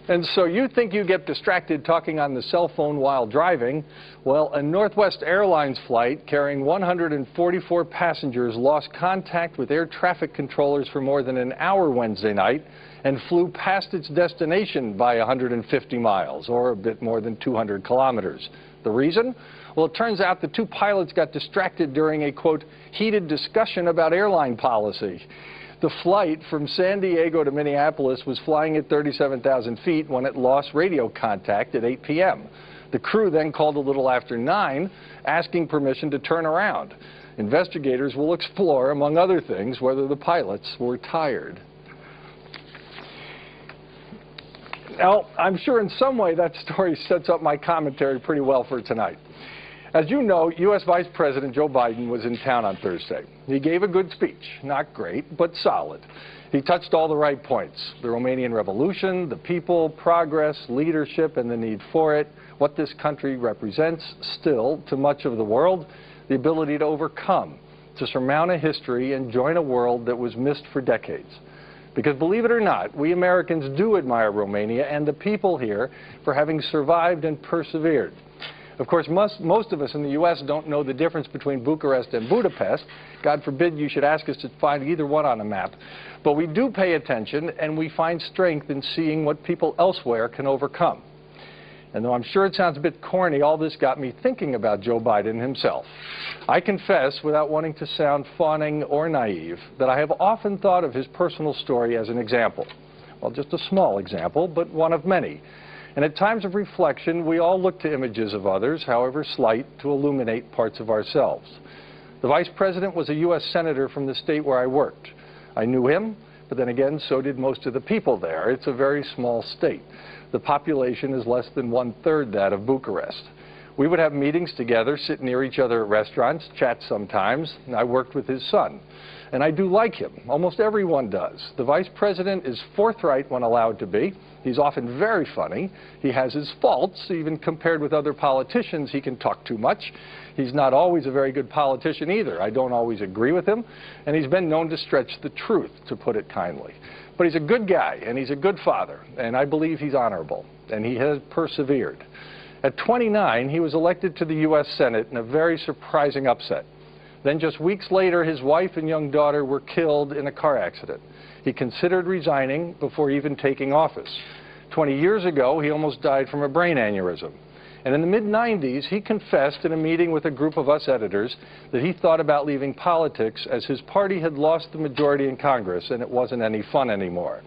And so you think you get distracted talking on the cell phone while driving? Well, a Northwest Airlines flight carrying 144 passengers lost contact with air traffic controllers for more than an hour Wednesday night and flew past its destination by 150 miles, or a bit more than 200 kilometers. The reason? Well, it turns out the two pilots got distracted during a, quote, heated discussion about airline policy. The flight from San Diego to Minneapolis was flying at 37,000 feet when it lost radio contact at 8 p.m. The crew then called a little after 9, asking permission to turn around. Investigators will explore, among other things, whether the pilots were tired. Now, I'm sure in some way that story sets up my commentary pretty well for tonight. As you know, U.S. Vice President Joe Biden was in town on Thursday. He gave a good speech. Not great, but solid. He touched all the right points: the Romanian revolution, the people, progress, leadership, and the need for it, what this country represents still to much of the world, the ability to overcome, to surmount a history and join a world that was missed for decades. Because believe it or not, we Americans do admire Romania and the people here for having survived and persevered. Of course, most of us in the U.S. don't know the difference between Bucharest and Budapest. God forbid you should ask us to find either one on a map. But we do pay attention, and we find strength in seeing what people elsewhere can overcome. And though I'm sure it sounds a bit corny, all this got me thinking about Joe Biden himself. I confess, without wanting to sound fawning or naive, that I have often thought of his personal story as an example. Well, just a small example, but one of many. And at times of reflection, we all look to images of others, however slight, to illuminate parts of ourselves. The Vice President was a U.S. Senator from the state where I worked. I knew him, but then again, so did most of the people there. It's a very small state. The population is less than 1/3 that of Bucharest. We would have meetings together, sit near each other at restaurants, chat sometimes, and I worked with his son. And I do like him. Almost everyone does. The Vice President is forthright when allowed to be. He's often very funny. He has his faults. Even compared with other politicians, he can talk too much. He's not always a very good politician either. I don't always agree with him. And he's been known to stretch the truth, to put it kindly. But he's a good guy, and he's a good father. And I believe he's honorable. And he has persevered. At 29, he was elected to the U.S. Senate in a very surprising upset. Then just weeks later, his wife and young daughter were killed in a car accident. He considered resigning before even taking office. 20 years ago, he almost died from a brain aneurysm. And in the mid-90s, he confessed in a meeting with a group of us editors that he thought about leaving politics as his party had lost the majority in Congress and it wasn't any fun anymore.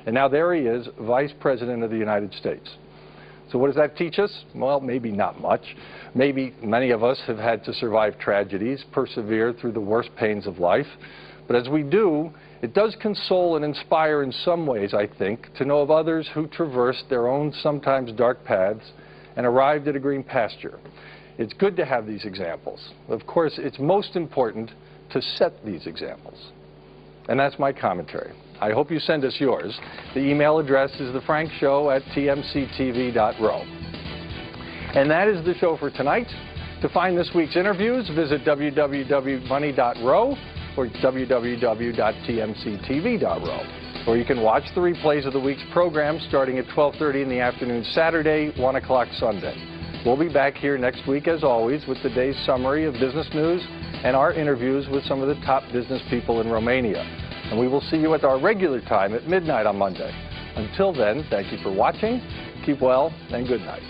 And now there he is, Vice President of the United States. So what does that teach us? Well, maybe not much. Maybe many of us have had to survive tragedies, persevere through the worst pains of life. But as we do, it does console and inspire in some ways, I think, to know of others who traversed their own sometimes dark paths and arrived at a green pasture. It's good to have these examples. Of course, it's most important to set these examples. And that's my commentary. I hope you send us yours. The email address is thefrankshow@tmctv.ro. And that is the show for tonight. To find this week's interviews, visit www.money.ro or www.tmctv.ro. Or you can watch the replays of the week's program starting at 12:30 in the afternoon Saturday, 1 o'clock Sunday. We'll be back here next week, as always, with the day's summary of business news and our interviews with some of the top business people in Romania. And we will see you at our regular time at midnight on Monday. Until then, thank you for watching, keep well, and good night.